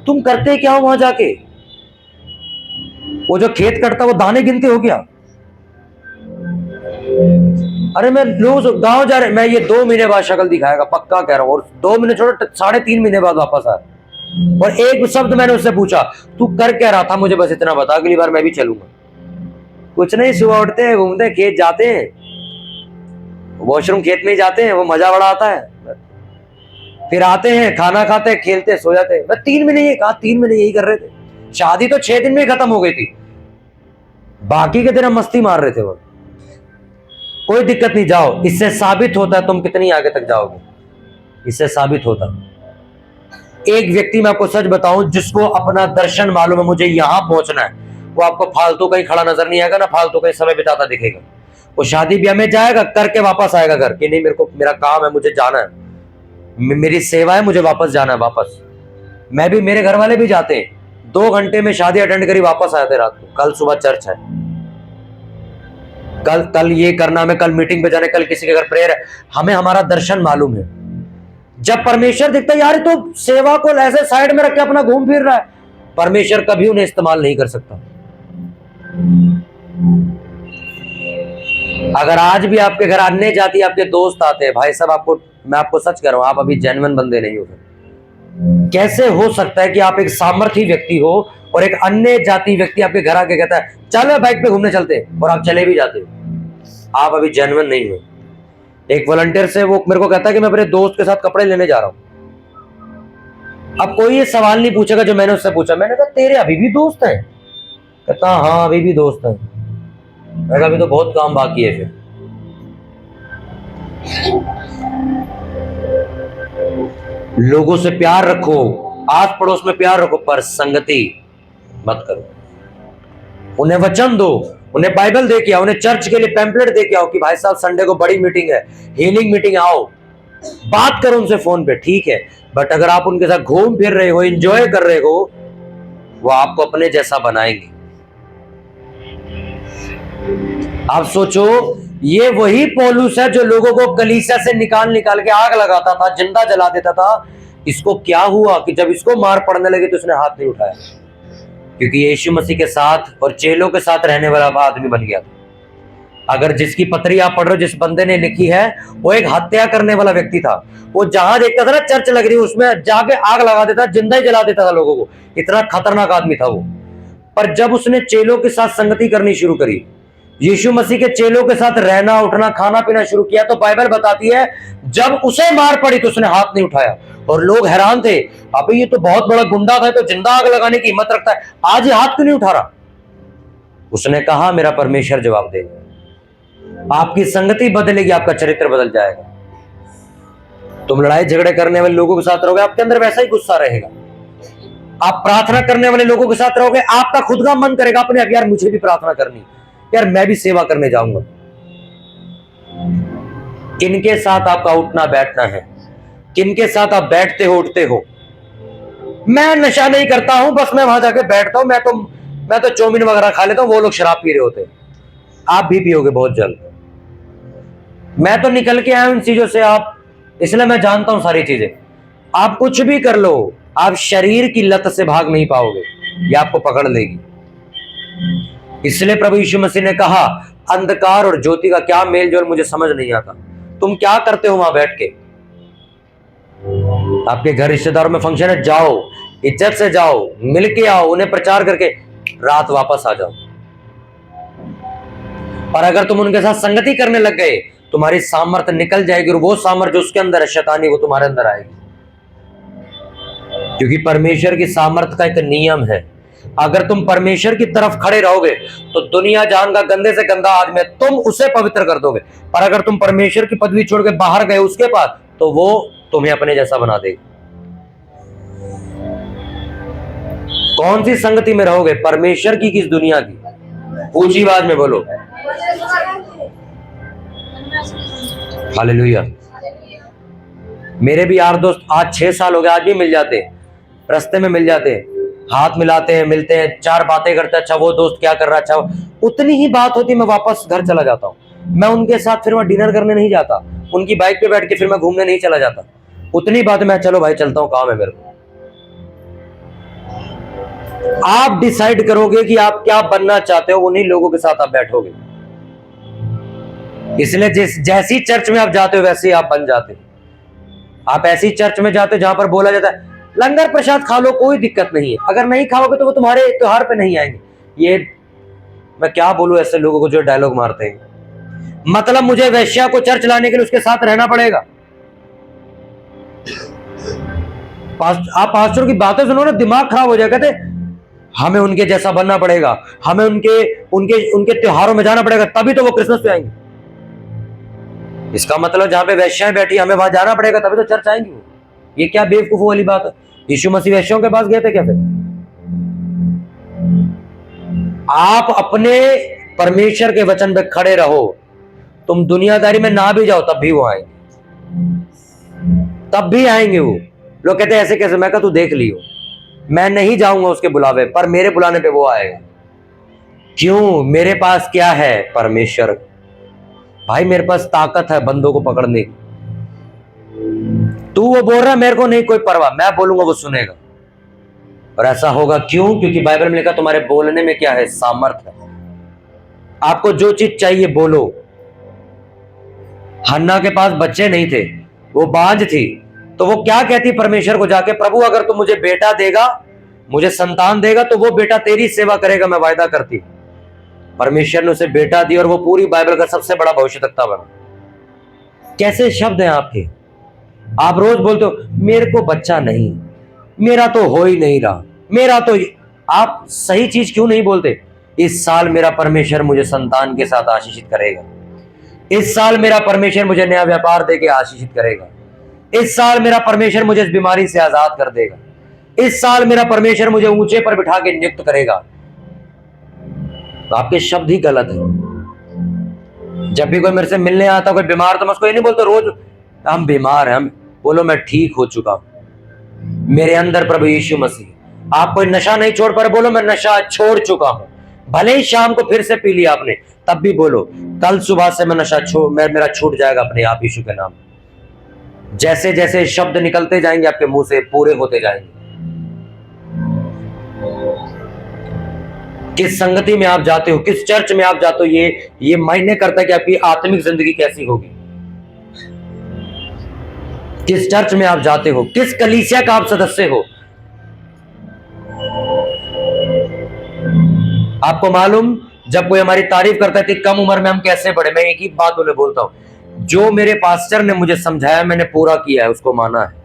तुम करते क्या हो वहां जाके? वो जो खेत कटता वो दाने गिनते हो क्या? अरे मैं रोज गांव जा रहे, मैं ये 2 महीने बाद शक्ल दिखाएगा पक्का कह रहा हूं। और 2 महीने छोड़ो, 3.5 महीने बाद वापस आया। और एक शब्द मैंने उससे पूछा, तू कर क्या रहा था? मुझे बस इतना बता, अगली बार मैं भी चलूंगा। कुछ नहीं, सुबह उठते हैं, घूमते हैं, खेत जाते हैं, वॉशरूम खेत में ही जाते हैं, वो मजा बड़ा आता है। फिर आते हैं, खाना खाते हैं, खेलते हैं, सो जाते हैं। मैं 3 महीने ये कहा, 3 महीने यही कर रहे थे। शादी तो 6 दिन में खत्म हो गई थी, बाकी के दिन हम मस्ती मार रहे थे। वो कोई दिक्कत नहीं, जाओ। इससे साबित होता है तुम कितनी आगे तक जाओगे। इससे साबित होता है। एक व्यक्ति मैं आपको सच बताऊं, जिसको अपना दर्शन मालूम है मुझे यहां पहुंचना है, वो आपको फालतू कहीं खड़ा नजर नहीं आएगा, ना फालतू कहीं समय बिताता दिखेगा। वो शादी ब्याह में जाएगा, करके वापस आएगा घर कि नहीं मेरे को, मेरा काम है, मुझे जाना है, मेरी सेवा है, मुझे वापस जाना है। वापस मैं भी, मेरे घर वाले भी जाते हैं, 2 घंटे में शादी अटेंड करी वापस आते रात को। कल सुबह चर्च है, कल ये करना, हमें कल मीटिंग पे जाने, कल किसी के घर प्रेयर है। हमें हमारा दर्शन मालूम है। जब परमेश्वर दिखता है, यार तो सेवा को ऐसे साइड में रख के अपना घूम फिर रहा है, परमेश्वर कभी उन्हें इस्तेमाल नहीं कर सकता। अगर आज भी आपके घर अन्य जाति आपके दोस्त आते हैं, भाई साहब आपको, मैं आपको सच कह रहा हूं, आप अभी जेन्युइन बंदे नहीं हो। कैसे हो सकता है कि आप एक सामर्थी व्यक्ति हो और एक अन्य जाति व्यक्ति आपके घर आके कहता है चलो बाइक पे घूमने चलते हैं, और आप चले भी जाते हो? आप अभी जेन्युइन नहीं हो। एक वॉलंटियर से वो मेरे को कहता है कि मैं अपने दोस्त के साथ कपड़े लेने जा रहा हूं। अब कोई ये सवाल नहीं पूछेगा जो मैंने उससे पूछा। मैंने कहा तेरे अभी भी दोस्त हैं? कहता हाँ अभी भी दोस्त हैं। मैंने कहा अभी तो बहुत काम बाकी है। फिर लोगों से प्यार रखो, आस पड़ोस में प्यार रखो, पर संगति मत करो। उन्हें वचन दो, उन्हें बाइबल दे के आओ, उन्हें चर्च के लिए पैम्पलेट दे के आओ कि भाई साहब संडे को बड़ी मीटिंग है, हीलिंग मीटिंग, आओ। बात करो उनसे फोन पे, ठीक है, बट अगर आप उनके साथ घूम फिर रहे हो, एंजॉय कर रहे हो, वो आपको अपने जैसा बनाएंगे। आप सोचो, ये वही पौलुस है जो लोगों को कलीसिया से निकाल के आग लगाता था, जिंदा जला देता था। इसको क्या हुआ कि जब इसको मार पड़ने लगे तो उसने हाथ नहीं उठाया, क्योंकि यीशु मसीह के साथ और चेलों के साथ रहने वाला आदमी बन गया था। अगर जिसकी पत्री आप पढ़ रहे हो, जिस बंदे ने लिखी है, वो एक हत्या करने वाला व्यक्ति था। वो जहां देखता था ना चर्च लग रही, उसमें जाके आग लगा देता, जिंदा ही जला देता था लोगों को। इतना खतरनाक आदमी था वो। पर जब उसने चेलों के साथ संगति करनी शुरू करी, यीशु मसीह के चेलों के साथ रहना, उठना, खाना पीना शुरू किया तो बाइबल बताती है जब उसे मार पड़ी तो उसने हाथ नहीं उठाया। और लोग हैरान थे, अबे ये तो बहुत बड़ा गुंडा था, तो जिंदा आग लगाने की हिम्मत रखता है, आज ये हाथ क्यों नहीं उठा रहा? उसने कहा मेरा परमेश्वर जवाब देगा। आपकी संगति बदलेगी, आपका चरित्र बदल जाएगा। तुम लड़ाई झगड़े करने वाले लोगों के साथ रहोगे, आपके अंदर वैसा ही गुस्सा रहेगा। आप प्रार्थना करने वाले लोगों के साथ रहोगे, आपका खुद का मन करेगा अपने आप, यार मुझे भी प्रार्थना करनी, यार मैं भी सेवा करने जाऊंगा। किनके साथ आपका उठना बैठना है, किनके साथ आप बैठते हो उठते हो। मैं नशा नहीं करता हूं, बस मैं वहां जाके बैठता हूं, मैं तो चौमिन वगैरह खा लेता हूं, वो लोग शराब पी रहे होते, आप भी पियोगे बहुत जल्द। मैं तो निकल के आया हूं इन चीजों से, आप, इसलिए मैं जानता हूं सारी चीजें। आप कुछ भी कर लो, आप शरीर की लत से भाग नहीं पाओगे, ये आपको पकड़ लेगी। इसलिए प्रभु यीशु मसीह ने कहा अंधकार और ज्योति का क्या मेल जोल मुझे समझ नहीं आता। तुम क्या करते हो वहां बैठ के? आपके घर रिश्तेदारों में फंक्शन है, जाओ, इज्जत से जाओ, मिलके आओ, उन्हें प्रचार करके रात वापस आ जाओ। और अगर तुम उनके साथ संगति करने लग गए, तुम्हारी सामर्थ्य निकल जाएगी और वो सामर्थ्य जो उसके अंदर है, शैतानी, वो तुम्हारे अंदर आएगी। क्योंकि परमेश्वर की सामर्थ्य का एक नियम है, अगर तुम परमेश्वर की तरफ खड़े रहोगे तो दुनिया जान का गंदे से गंदा आदमी है, तुम उसे पवित्र कर दोगे। पर अगर तुम परमेश्वर की पदवी छोड़ के बाहर गए उसके पास, तो वो तुम्हें अपने जैसा बना देगा। कौन सी संगति में रहोगे, परमेश्वर की किस दुनिया की? ऊंची आवाज में बोलो हालेलुया। मेरे भी यार दोस्त आज 6 साल हो गए, आज भी मिल जाते, रास्ते में मिल जाते, हाथ मिलाते हैं, मिलते हैं, 4 बातें करते हैं, अच्छा वो दोस्त क्या कर रहा है, अच्छा। उतनी ही बात होती, मैं वापस घर चला जाता हूँ। मैं उनके साथ फिर मैं डिनर करने नहीं जाता, उनकी बाइक पे बैठ के फिर मैं घूमने नहीं चला जाता। उतनी बात मैं, चलो भाई चलता हूँ, काम है मेरे को। आप डिसाइड करोगे कि आप क्या बनना चाहते हो, उन्हीं लोगों के साथ आप बैठोगे। इसलिए जैसी चर्च में आप जाते हो वैसे ही आप बन जाते हो। आप ऐसी चर्च में जाते हो जहां पर बोला जाता है लंगर प्रसाद खा लो, कोई दिक्कत नहीं है, अगर नहीं खाओगे तो वो तुम्हारे त्योहार पे नहीं आएंगे। ये मैं क्या बोलूं ऐसे लोगों को जो डायलॉग मारते हैं। मतलब मुझे वैश्या को चर्च लाने के लिए उसके साथ रहना पड़ेगा। आप पास्टर की बातें सुनो ना, दिमाग खराब हो जाएगा। कहते हमें उनके जैसा बनना पड़ेगा, हमें उनके उनके उनके त्योहारों में जाना पड़ेगा, तभी तो वो क्रिसमस पे आएंगे। इसका मतलब जहां पे वैश्याएं बैठी हमें वहां जाना पड़ेगा तभी तो चर्च आएंगी वो। ये क्या बेवकूफों वाली बात है? यीशु मसीह वैश्यों के पास गए थे क्या? फिर आप अपने परमेश्वर के वचन पे खड़े रहो। तुम दुनियादारी में ना भी जाओ तब भी वो आएंगे, तब भी आएंगे वो। लोग कहते हैं ऐसे कैसे? मैं कहा तू देख लियो, मैं नहीं जाऊंगा उसके बुलावे पर, मेरे बुलाने पे वो आएगा। क्यों? मेरे पास क्या है? परमेश्वर। भाई मेरे पास ताकत है बंदों को पकड़ने की। तू वो बोल रहा है, मेरे को नहीं कोई परवाह, मैं बोलूंगा वो सुनेगा। और ऐसा होगा क्यों? क्योंकि बाइबल में लिखा तुम्हारे बोलने में क्या है? सामर्थ है। आपको जो चीज चाहिए बोलो। हन्ना के पास बच्चे नहीं थे, वो बांझ थी, तो वो क्या कहती परमेश्वर को जाके, प्रभु अगर तू मुझे बेटा देगा, मुझे संतान देगा, तो वो बेटा तेरी सेवा करेगा, मैं वायदा करती। परमेश्वर ने उसे बेटा दिया और वो पूरी बाइबल का सबसे बड़ा भविष्यवक्ता बना। कैसे शब्द हैं आपके? आप रोज बोलते हो मेरे को बच्चा नहीं, मेरा तो हो ही नहीं रहा, मेरा तो। आप सही चीज क्यों नहीं बोलते? इस साल मेरा परमेश्वर मुझे संतान के साथ आशीषित करेगा, इस साल मेरा परमेश्वर मुझे नया व्यापार देके आशीषित करेगा, इस साल मेरा परमेश्वर मुझे इस बीमारी से आजाद कर देगा, इस साल मेरा परमेश्वर मुझे ऊंचे पर बिठा के नियुक्त करेगा। तो आपके शब्द ही गलत है। जब भी कोई मेरे से मिलने आता, कोई बीमार, तो मैं उसको ये नहीं बोलता रोज हम बीमार हैं, हम बोलो मैं ठीक हो चुका हूं मेरे अंदर प्रभु यीशु मसीह। आप कोई नशा नहीं छोड़ पा रहे, बोलो मैं नशा छोड़ चुका हूं। भले ही शाम को फिर से पी लिया आपने, तब भी बोलो कल सुबह से मैं नशा मेरा छूट जाएगा अपने आप यीशु के नाम। जैसे जैसे शब्द निकलते जाएंगे आपके मुंह से, पूरे होते जाएंगे। किस संगति में आप जाते हो, किस चर्च में आप जाते हो, ये मायने करता है कि आपकी आत्मिक जिंदगी कैसी होगी। किस चर्च में आप जाते हो, किस कलीसिया का आप सदस्य हो। आपको मालूम जब कोई हमारी तारीफ करता है कि कम उम्र में हम कैसे बढ़े, मैं एक ही बात उन्हें बोलता हूं, जो मेरे पास्टर ने मुझे समझाया मैंने पूरा किया है, उसको माना है।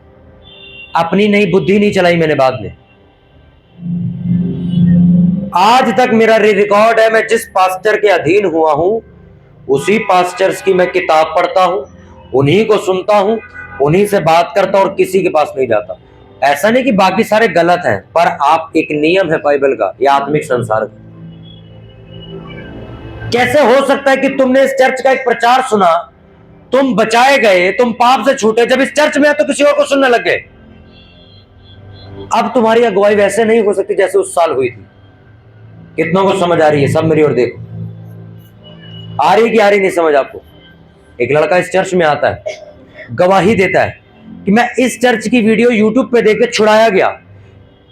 अपनी नई बुद्धि नहीं चलाई मैंने बाद में। आज तक मेरा रिकॉर्ड है, मैं जिस पास्टर के अधीन हुआ हूं उसी पास्टर्स की मैं किताब पढ़ता हूं, उन्हीं को सुनता हूं, उन्हीं से बात करता हूं और किसी के पास नहीं जाता। ऐसा नहीं कि बाकी सारे गलत हैं, पर आप एक नियम है बाइबल का या आत्मिक संसार का। कैसे हो सकता है कि तुमने इस चर्च का एक प्रचार सुना, तुम बचाए गए, तुम पाप से छूटे, जब इस चर्च में आए तो किसी और को सुनने लग गए। अब तुम्हारी अगुवाई वैसे नहीं हो सकती जैसे उस साल हुई थी। कितनों को समझ आ रही है? सब मेरी ओर देखो। आ रही कि आ रही नहीं समझ आपको? एक लड़का इस चर्च में आता है, गवाही देता है कि मैं इस चर्च की वीडियो यूट्यूब पे देख के छुड़ाया गया,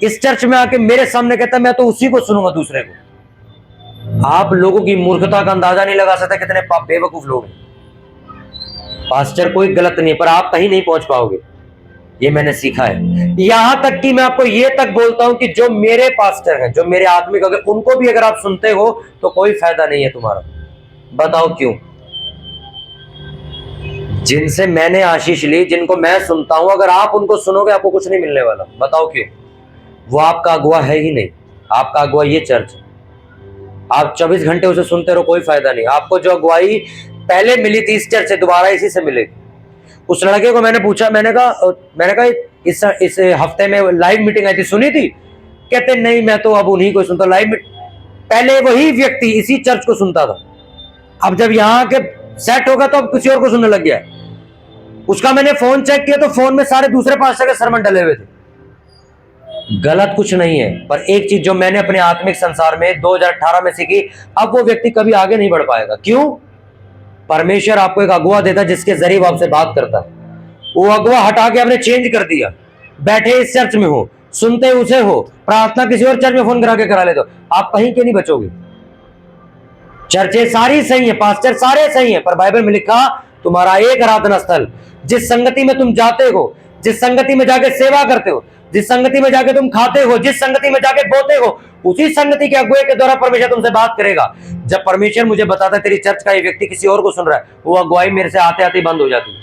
इस चर्च में आके मेरे सामने कहता है मैं तो उसी को सुनूंगा दूसरे को। आप लोगों की मूर्खता का अंदाजा नहीं लगा सकते कितने बेवकूफ लोग हैं। पास्टर कोई गलत नहीं है, पर आप कहीं नहीं पहुंच पाओगे, ये मैंने सीखा है। यहां तक कि मैं आपको ये तक बोलता हूं कि जो मेरे पास्टर हैं, जो मेरे आत्मिक, अगर उनको भी अगर आप सुनते हो तो कोई फायदा नहीं है तुम्हारा। बताओ क्यों? जिनसे मैंने आशीष ली, जिनको मैं सुनता हूं, अगर आप उनको सुनोगे आपको कुछ नहीं मिलने वाला। बताओ क्यों? वो आपका अगुआ है ही नहीं। आपका अगुआ ये चर्च है। आप 24 घंटे उसे सुनते रहो, कोई फायदा नहीं। आपको जो अगुवाई पहले मिली थी इस चर्च से, दोबारा इसी से मिलेगी। उस लड़के को मैंने पूछा, मैंने कहा इस हफ्ते में लाइव मीटिंग आई थी, सुनी थी? कहते नहीं, मैं तो अब उन्हीं को सुनता। पहले वही व्यक्ति इसी चर्च को सुनता था, अब जब यहाँ के सेट होगा तो अब किसी और को सुनने लग गया। उसका मैंने फोन चेक किया तो फोन में सारे दूसरे पास्टर के सरमन डले हुए थे। गलत कुछ नहीं है, पर एक चीज जो मैंने अपने आत्मिक संसार में 2018 में सीखी, अब वो व्यक्ति कभी आगे नहीं बढ़ पाएगा। क्यों? परमेश्वर आपको एक अगुआ देता है जिसके जरिए वो आपसे बात करता है। वो अगुआ हटा के आपने चेंज कर दिया। बैठे इस चर्च में हो, सुनते उसे हो, प्रार्थना किसी और चर्च में फोन करा के करा लेते हो, आप कहीं के नहीं बचोगे। चर्चे सारी सही है, पास्टर सारे सही है, पर बाइबल में लिखा तुम्हारा एक आराधना स्थल, जिस संगति में तुम जाते हो, जिस संगति में जाके सेवा करते हो, जिस संगति में जाके तुम खाते हो, जिस संगति में जाके बोते हो, उसी संगति के अगुए के द्वारा परमेश्वर तुमसे बात करेगा। जब परमेश्वर मुझे बताता है तेरी चर्च का ये व्यक्ति किसी और को सुन रहा है, वो अगुवाई मेरे से आते आते बंद हो जाती है।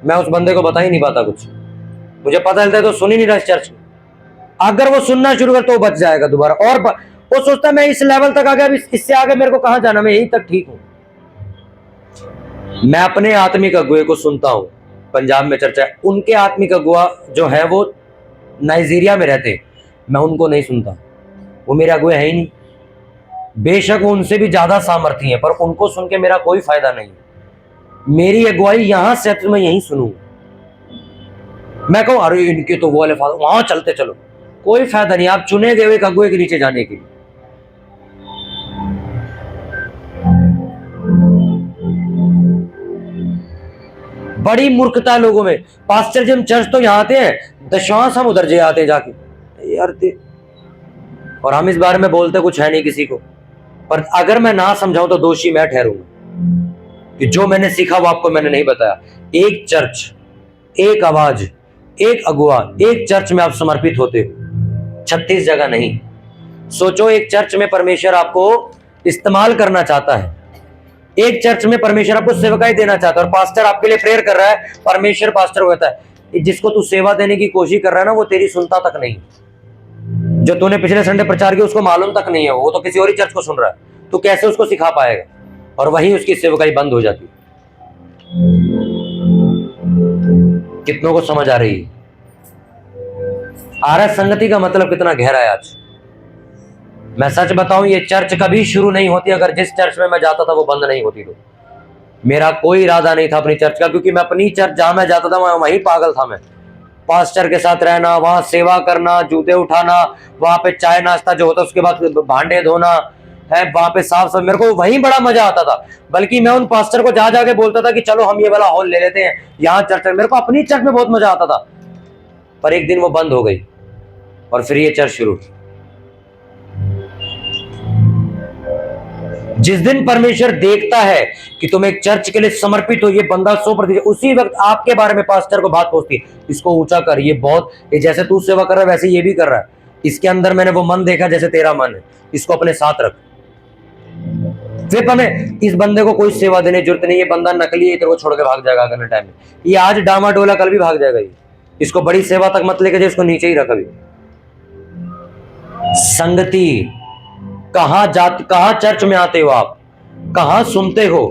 मैं उस बंदे को बता ही नहीं पाता कुछ, मुझे पता चलता है तो सुन ही नहीं रहा इस चर्च में। अगर वो सुनना शुरू कर तो बच जाएगा दोबारा। और वो सोचता है मैं इस लेवल तक आ गया, इससे आगे मेरे को कहां जाना, मैं यहीं तक ठीक हूं। मैं अपने आत्मिक अगुए को सुनता हूं। पंजाब में चर्चा है, उनके आत्मिक अगुआ जो है वो नाइजीरिया में रहते, मैं उनको नहीं सुनता, वो मेरे अगुए है ही नहीं। बेशक वो उनसे भी ज्यादा सामर्थ्य है, पर उनको सुन के मेरा कोई फायदा नहीं। मेरी अगुवाई यहां से मैं यहीं सुनूं। मैं कहूं अरे इनके तो वो वाले वहां चलते चलो, कोई फायदा नहीं। आप चुने गए एक अगुए के नीचे जाने के लिए। बड़ी मूर्खता लोगों में। पास्टर जब चर्च तो यहाँ आते हैं, दशवांश हम उधर जे आते हैं जाके यार और हम इस बारे में बोलते कुछ है नहीं किसी को। पर अगर मैं ना समझाऊं तो दोषी मैं ठहरूंगा कि जो मैंने सीखा वो आपको मैंने नहीं बताया। एक चर्च, एक आवाज, एक अगुआ, एक चर्च में आप समर्पित होते हो, 36 जगह नहीं। सोचो एक चर्च में परमेश्वर आपको इस्तेमाल करना चाहता है, एक चर्च में परमेश्वर आपको सेवकाई देना चाहता है और पास्टर आपके लिए प्रेयर कर रहा है। परमेश्वर पास्टर को कहता है जिसको तू सेवा देने की कोशिश कर रहा है ना, वो तेरी सुनता तक नहीं। जो तूने पिछले संडे प्रचार किया उसको मालूम तक नहीं है, वो तो किसी और ही चर्च को सुन रहा है। तो कैसे उसको सिखा पाएगा? और वहीं उसकी सेवकाई बंद हो जाती है। कितनों को समझ आ रही है? आरस संगति का मतलब कितना गहरा है आज। मैं सच बताऊं, ये चर्च कभी शुरू नहीं होती अगर जिस चर्च में मैं जाता था वो बंद नहीं होती। तो मेरा कोई इरादा नहीं था अपनी चर्च का, क्योंकि मैं अपनी चर्च जहां मैं जाता था वहीं पागल था मैं। पास्टर के साथ रहना, वहां सेवा करना, जूते उठाना, वहां पे चाय नाश्ता जो होता उसके बाद भांडे धोना है, वहां पे साफ सब, मेरे को वहीं बड़ा मजा आता था। बल्कि मैं उन पास्टर को जा जाके बोलता था कि चलो हम ये वाला हॉल ले लेते हैं, यहाँ चर्च। मेरे को अपनी चर्च में बहुत मजा आता था, पर एक दिन वो बंद हो गई और फिर ये चर्च शुरू। जिस दिन परमेश्वर देखता है कि तुम एक चर्च के लिए समर्पित हो, ये बंदा 100%, उसी वक्त आपके बारे में पास्टर को बात पहुंचती है, इसको ऊंचा कर, ये बहुत, ये जैसे तू सेवा कर रहा है वैसे ये भी कर रहा है, इसके अंदर मैंने वो मन देखा जैसे तेरा मन है, इसको अपने साथ रख। फिर हमें इस बंदे को कोई सेवा देने की जरूरत नहीं, ये बंदा नकली है, तेरे को छोड़ के भाग जाएगा अगले टाइम में, ये आज डामाडोला कल भी भाग जाएगा, ये इसको बड़ी सेवा तक मत लेके जाए, इसको नीचे ही रख अभी। संगति, कहां चर्च में आते हो आप, कहां सुनते हो?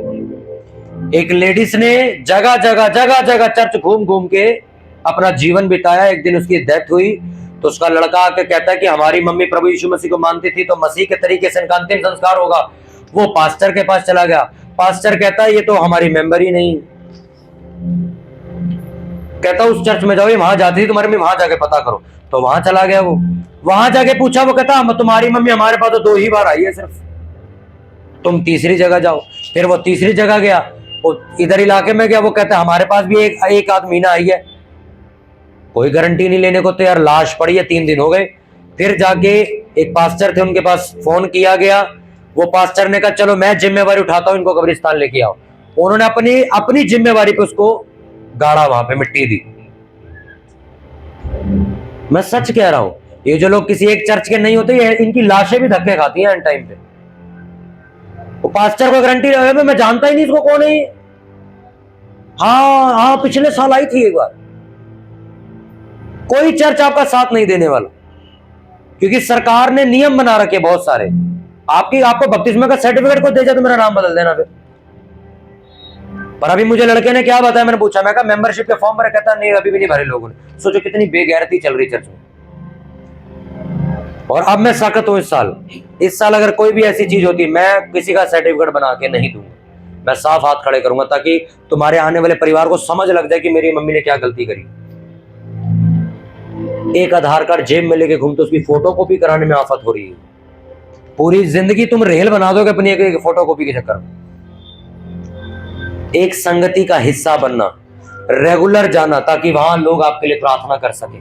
एक लेडीज ने जगह जगह चर्च घूम घूम के अपना जीवन बिताया, एक दिन उसकी डेथ हुई तो उसका लड़का आके कहता है कि हमारी मम्मी प्रभु यीशु मसीह को मानती थी, तो मसीह के तरीके से इनका अंतिम संस्कार होगा। वो पास्टर के पास चला गया, पास्टर कहता है ये तो हमारी मेंबर ही नहीं, कहता उस चर्च में जाओ, ये वहां जाती थी तुम्हारी मम्मी, वहां जाके पता करो। तो वहां चला गया, वो वहां जाके पूछा, वो कहता तुम्हारी मम्मी हमारे पास तो 2 ही बार आई है सिर्फ, तुम तीसरी जगह जाओ। फिर वो तीसरी जगह गया, वो इधर इलाके में गया, वो कहता हमारे पास भी एक आध महीना आई है, कोई गारंटी नहीं लेने को तैयार, लाश पड़ी है, 3 दिन हो गए। फिर जाके एक पास्टर थे, उनके पास फोन किया गया, वो पास्टर ने कहा चलो मैं जिम्मेवारी उठाता हूं, इनको कब्रिस्तान लेके आओ। उन्होंने अपनी जिम्मेवारी पे उसको गाड़ा, वहां पे मिट्टी दी। मैं सच कह रहा हूं, ये जो लोग किसी एक चर्च के नहीं होते, ये इनकी लाशें भी धक्के खाती हैं एंड टाइम पे। वो पास्टर को गारंटी रहे, मैं जानता ही नहीं इसको कौन है। हाँ, पिछले साल आई थी एक बार। कोई चर्च आपका साथ नहीं देने वाला, क्योंकि सरकार ने नियम बना रखे बहुत सारे। आपको बपतिस्मा का सर्टिफिकेट को दे जाए तो मेरा नाम बदल देना फिर। पर अभी मुझे लड़के ने क्या बताया, मैंने पूछा, मैं कहा मेंबरशिप के फॉर्म भरे, कहता नहीं अभी भी नहीं भरे लोगों ने। सोचो कितनी बेगैरती चल रही चर्च में। और अब मैं सख्त हूं, इस साल अगर कोई भी ऐसी चीज होती, मैं किसी का सर्टिफिकेट बना के नहीं दूंगा, मैं साफ हाथ खड़े करूंगा, ताकि तुम्हारे आने वाले परिवार को समझ लग जाए कि मेरी मम्मी ने क्या गलती करी। एक आधार कार्ड जेब में लेके घूमते, उसकी फोटो कॉपी कराने में आफत हो रही है। पूरी जिंदगी तुम रेल बना दोगे अपनी एक फोटो कॉपी के चक्कर में। एक संगति का हिस्सा बनना, रेगुलर जाना, ताकि वहां लोग आपके लिए प्रार्थना कर सके।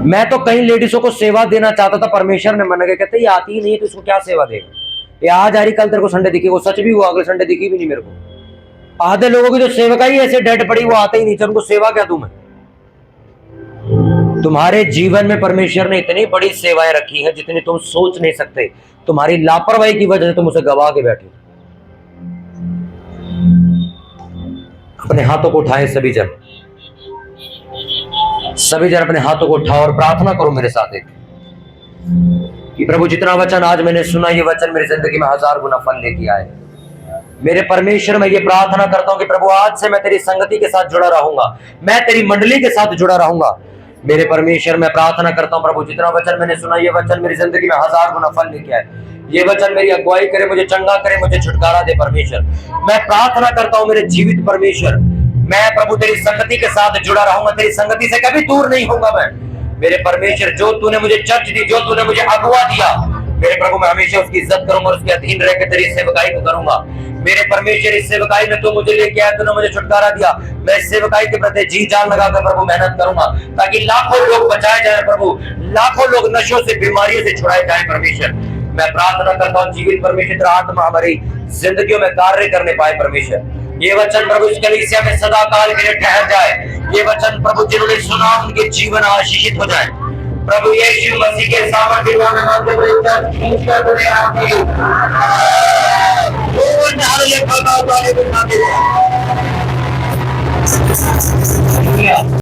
मैं तो कई लेडीजों को सेवा देना चाहता था, परमेश्वर ने मना किया, कहते ये आती ही नहीं है तो इसको क्या सेवा देगा, ये आज आ रही कल तेरे को संडे दिखी। वो सच भी हुआ, अगले संडे दिखी भी नहीं मेरे को। आधे लोगों की तो सेवका ही ऐसे डेड पड़ी, वो आते ही नहीं, उनको सेवा क्या दूं मैं। तुम्हारे जीवन में परमेश्वर ने इतनी बड़ी सेवाएं रखी हैं जितनी तुम सोच नहीं सकते। तुम्हारी लापरवाही की वजह से तुम उसे गवा के बैठे। अपने हाथों को उठाएं सभी जन अपने हाथों को उठाओ और प्रार्थना करो मेरे साथ एक, कि प्रभु जितना वचन आज मैंने सुना, ये वचन मेरी जिंदगी में 1000 गुना फल लेके आए। मेरे परमेश्वर, मैं ये प्रार्थना करता हूं कि प्रभु आज से मैं तेरी संगति के साथ जुड़ा रहूंगा, मैं तेरी मंडली के साथ जुड़ा रहूंगा। मेरे परमेश्वर, मैं प्रार्थना करता हूं प्रभु जितना वचन मैंने सुना, ये वचन मेरी जिंदगी में 1000 गुना फल लेके आए। ये वचन मेरी अगुवाई करे, मुझे चंगा करे, मुझे छुटकारा दे। परमेश्वर, मैं प्रार्थना करता हूं मेरे जीवित परमेश्वर, मैं प्रभु तेरी संगति के साथ जुड़ा रहूंगा, तेरी संगति से कभी दूर नहीं होऊंगा मैं। मेरे परमेश्वर, जो तूने मुझे चर्च दी, जो तूने मुझे अगुवा दिया, मेरे प्रभु मैं हमेशा उसकी इज्जत करूंगा और उसके अधीन रहकर तेरी सेवकाई को करूंगा। मेरे परमेश्वर, इस सेवकाई में तू मुझे लेके आया, तूने मुझे छुटकारा दिया, मैं इस सेवकाई के प्रति जी जान लगाकर प्रभु मेहनत करूंगा, ताकि लाखों लोग बचाए जाए प्रभु, लाखों लोग नशों से, बीमारियों से छुड़ाए जाए। परमेश्वर, मैं प्रार्थना करता हूँ जीवित परमेश्वर आत्मा हमारी जिंदगियों में कार्य करने पाए। परमेश्वर, ये वचन प्रभु इस कलीसिया में सदा काल के लिए ठहर जाए। ये वचन प्रभु जिन्होंने सुना उनके जीवन आशीषित हो जाए। प्रभु यीशु मसीह के सामर्थ्य में